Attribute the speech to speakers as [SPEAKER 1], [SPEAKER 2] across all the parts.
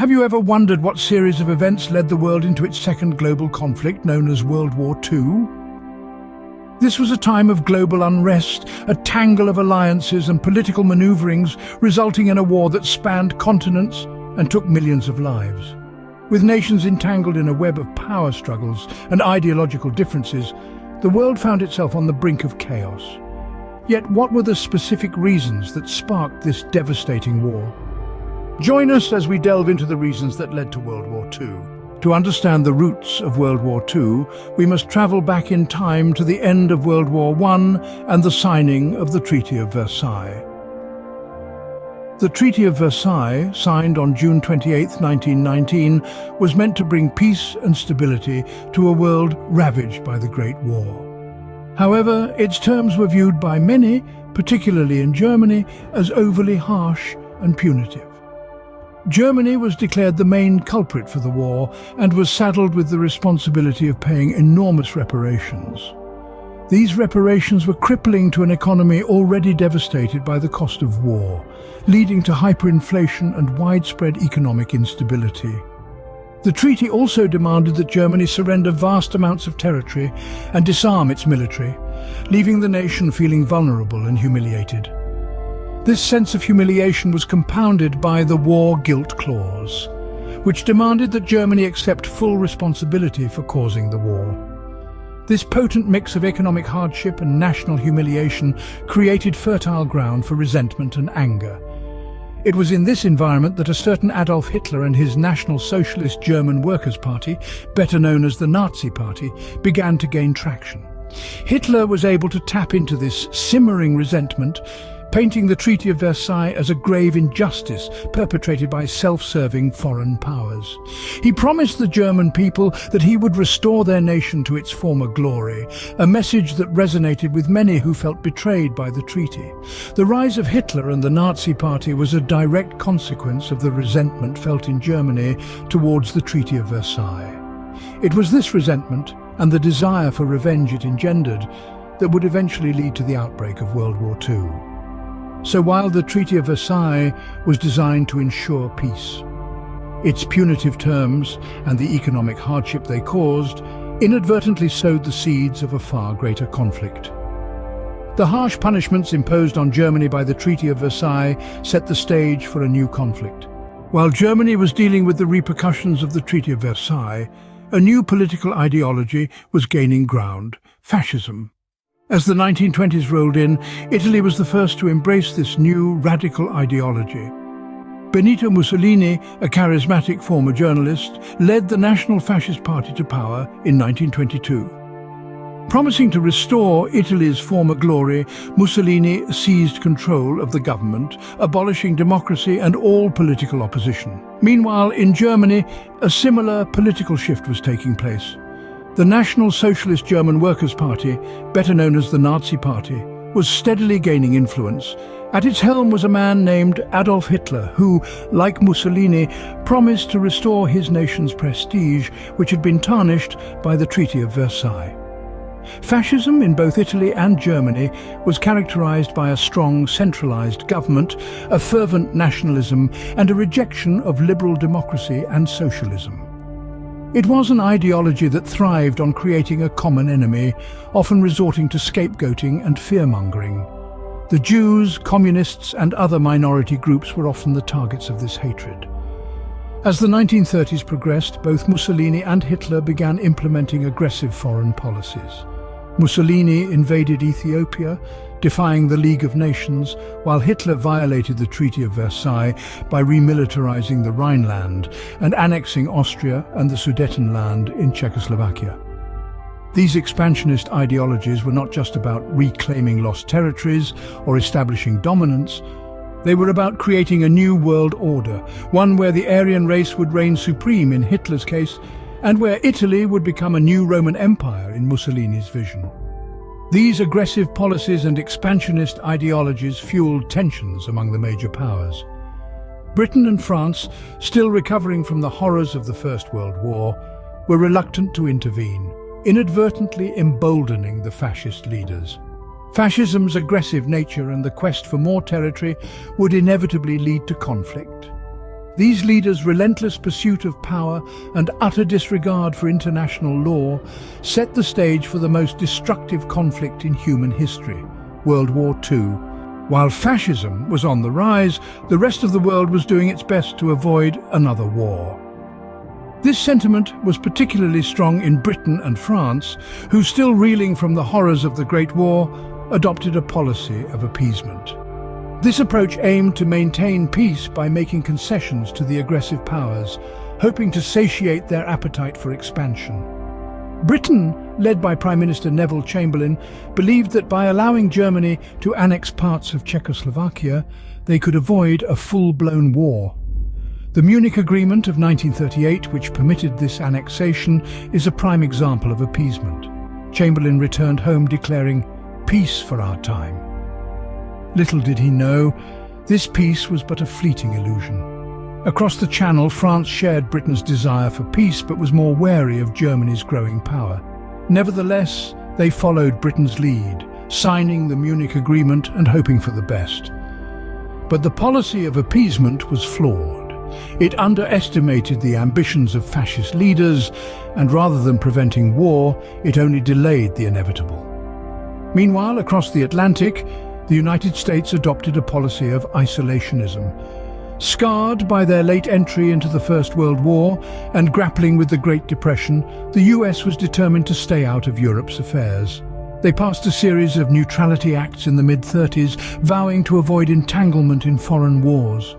[SPEAKER 1] Have you ever wondered what series of events led the world into its second global conflict, known as World War II? This was a time of global unrest, a tangle of alliances and political maneuverings, resulting in a war that spanned continents and took millions of lives. With nations entangled in a web of power struggles and ideological differences, the world found itself on the brink of chaos. Yet what were the specific reasons that sparked this devastating war? Join us as we delve into the reasons that led to World War II. To understand the roots of World War II, we must travel back in time to the end of World War I and the signing of the Treaty of Versailles. The Treaty of Versailles, signed on June 28, 1919, was meant to bring peace and stability to a world ravaged by the Great War. However, its terms were viewed by many, particularly in Germany, as overly harsh and punitive. Germany was declared the main culprit for the war and was saddled with the responsibility of paying enormous reparations. These reparations were crippling to an economy already devastated by the cost of war, leading to hyperinflation and widespread economic instability. The treaty also demanded that Germany surrender vast amounts of territory and disarm its military, leaving the nation feeling vulnerable and humiliated. This sense of humiliation was compounded by the War Guilt Clause, which demanded that Germany accept full responsibility for causing the war. This potent mix of economic hardship and national humiliation created fertile ground for resentment and anger. It was in this environment that a certain Adolf Hitler and his National Socialist German Workers' Party, better known as the Nazi Party, began to gain traction. Hitler was able to tap into this simmering resentment, painting the Treaty of Versailles as a grave injustice perpetrated by self-serving foreign powers. He promised the German people that he would restore their nation to its former glory, a message that resonated with many who felt betrayed by the treaty. The rise of Hitler and the Nazi Party was a direct consequence of the resentment felt in Germany towards the Treaty of Versailles. It was this resentment and the desire for revenge it engendered that would eventually lead to the outbreak of World War II. So while the Treaty of Versailles was designed to ensure peace, its punitive terms and the economic hardship they caused inadvertently sowed the seeds of a far greater conflict. The harsh punishments imposed on Germany by the Treaty of Versailles set the stage for a new conflict. While Germany was dealing with the repercussions of the Treaty of Versailles, a new political ideology was gaining ground: fascism. As the 1920s rolled in, Italy was the first to embrace this new radical ideology. Benito Mussolini, a charismatic former journalist, led the National Fascist Party to power in 1922. Promising to restore Italy's former glory, Mussolini seized control of the government, abolishing democracy and all political opposition. Meanwhile, in Germany, a similar political shift was taking place. The National Socialist German Workers' Party, better known as the Nazi Party, was steadily gaining influence. At its helm was a man named Adolf Hitler, who, like Mussolini, promised to restore his nation's prestige, which had been tarnished by the Treaty of Versailles. Fascism in both Italy and Germany was characterized by a strong centralized government, a fervent nationalism, and a rejection of liberal democracy and socialism. It was an ideology that thrived on creating a common enemy, often resorting to scapegoating and fear-mongering. The Jews, communists, and other minority groups were often the targets of this hatred. As the 1930s progressed, both Mussolini and Hitler began implementing aggressive foreign policies. Mussolini invaded Ethiopia, defying the League of Nations, while Hitler violated the Treaty of Versailles by remilitarizing the Rhineland and annexing Austria and the Sudetenland in Czechoslovakia. These expansionist ideologies were not just about reclaiming lost territories or establishing dominance. They were about creating a new world order, one where the Aryan race would reign supreme in Hitler's case, and where Italy would become a new Roman Empire in Mussolini's vision. These aggressive policies and expansionist ideologies fueled tensions among the major powers. Britain and France, still recovering from the horrors of the First World War, were reluctant to intervene, inadvertently emboldening the fascist leaders. Fascism's aggressive nature and the quest for more territory would inevitably lead to conflict. These leaders' relentless pursuit of power and utter disregard for international law set the stage for the most destructive conflict in human history, World War II. While fascism was on the rise, the rest of the world was doing its best to avoid another war. This sentiment was particularly strong in Britain and France, who, still reeling from the horrors of the Great War, adopted a policy of appeasement. This approach aimed to maintain peace by making concessions to the aggressive powers, hoping to satiate their appetite for expansion. Britain, led by Prime Minister Neville Chamberlain, believed that by allowing Germany to annex parts of Czechoslovakia, they could avoid a full-blown war. The Munich Agreement of 1938, which permitted this annexation, is a prime example of appeasement. Chamberlain returned home declaring, "Peace for our time." Little did he know, this peace was but a fleeting illusion. Across the Channel, France shared Britain's desire for peace but was more wary of Germany's growing power. Nevertheless, they followed Britain's lead, signing the Munich Agreement and hoping for the best. But the policy of appeasement was flawed. It underestimated the ambitions of fascist leaders, and rather than preventing war, it only delayed the inevitable. Meanwhile, across the Atlantic, the United States adopted a policy of isolationism. Scarred by their late entry into the First World War and grappling with the Great Depression, the US was determined to stay out of Europe's affairs. They passed a series of neutrality acts in the mid-30s, vowing to avoid entanglement in foreign wars.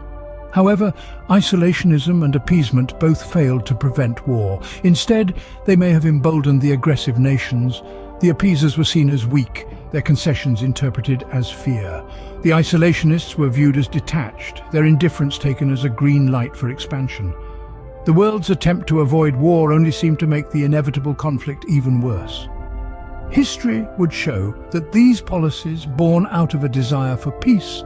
[SPEAKER 1] However, isolationism and appeasement both failed to prevent war. Instead, they may have emboldened the aggressive nations. The appeasers were seen as weak, their concessions interpreted as fear. The isolationists were viewed as detached, their indifference taken as a green light for expansion. The world's attempt to avoid war only seemed to make the inevitable conflict even worse. History would show that these policies, born out of a desire for peace,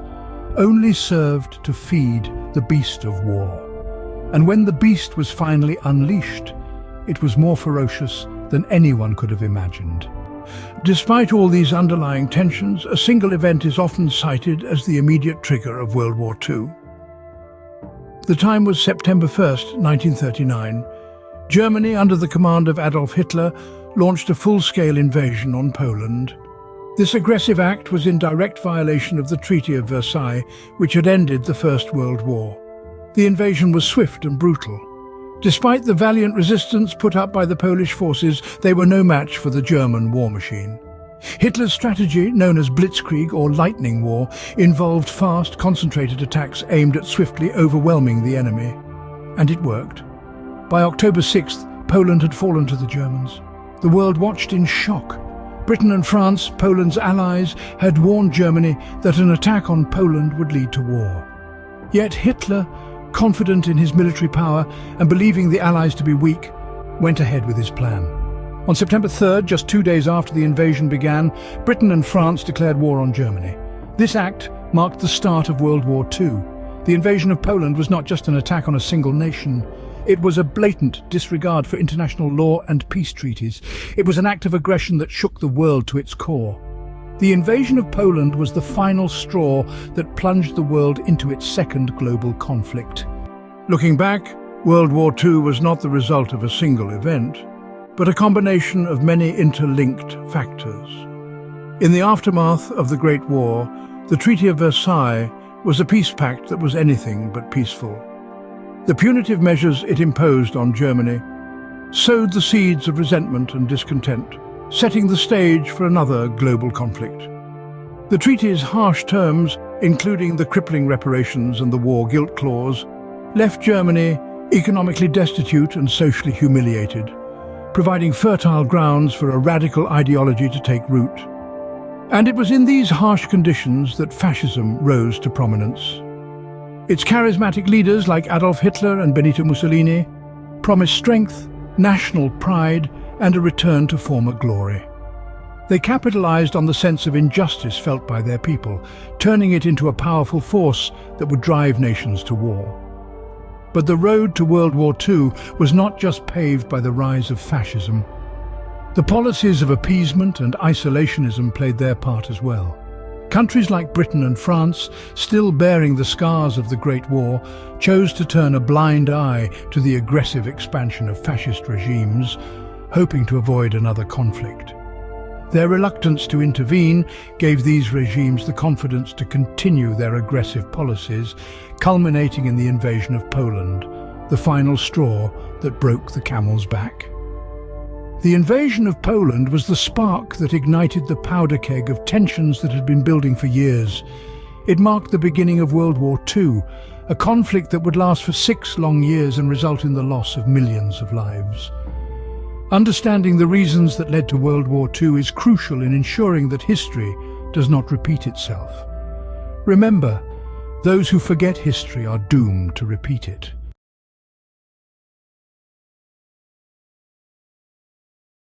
[SPEAKER 1] only served to feed the beast of war. And when the beast was finally unleashed, it was more ferocious than anyone could have imagined. Despite all these underlying tensions, a single event is often cited as the immediate trigger of World War II. The time was September 1st, 1939. Germany, under the command of Adolf Hitler, launched a full-scale invasion on Poland. This aggressive act was in direct violation of the Treaty of Versailles, which had ended the First World War. The invasion was swift and brutal. Despite the valiant resistance put up by the Polish forces, they were no match for the German war machine. Hitler's strategy, known as Blitzkrieg or Lightning War, involved fast, concentrated attacks aimed at swiftly overwhelming the enemy. And it worked. By October 6th, Poland had fallen to the Germans. The world watched in shock. Britain and France, Poland's allies, had warned Germany that an attack on Poland would lead to war. Yet Hitler, confident in his military power and believing the Allies to be weak, went ahead with his plan. On September 3rd, just 2 days after the invasion began, Britain and France declared war on Germany. This act marked the start of World War II. The invasion of Poland was not just an attack on a single nation. It was a blatant disregard for international law and peace treaties. It was an act of aggression that shook the world to its core. The invasion of Poland was the final straw that plunged the world into its second global conflict. Looking back, World War II was not the result of a single event, but a combination of many interlinked factors. In the aftermath of the Great War, the Treaty of Versailles was a peace pact that was anything but peaceful. The punitive measures it imposed on Germany sowed the seeds of resentment and discontent, setting the stage for another global conflict. The treaty's harsh terms, including the crippling reparations and the war guilt clause, left Germany economically destitute and socially humiliated, providing fertile grounds for a radical ideology to take root. And it was in these harsh conditions that fascism rose to prominence. Its charismatic leaders like Adolf Hitler and Benito Mussolini promised strength, national pride, and a return to former glory. They capitalized on the sense of injustice felt by their people, turning it into a powerful force that would drive nations to war. But the road to World War II was not just paved by the rise of fascism. The policies of appeasement and isolationism played their part as well. Countries like Britain and France, still bearing the scars of the Great War, chose to turn a blind eye to the aggressive expansion of fascist regimes, hoping to avoid another conflict. Their reluctance to intervene gave these regimes the confidence to continue their aggressive policies, culminating in the invasion of Poland, the final straw that broke the camel's back. The invasion of Poland was the spark that ignited the powder keg of tensions that had been building for years. It marked the beginning of World War II, a conflict that would last for 6 long years and result in the loss of millions of lives. Understanding the reasons that led to World War II is crucial in ensuring that history does not repeat itself. Remember, those who forget history are doomed to repeat it.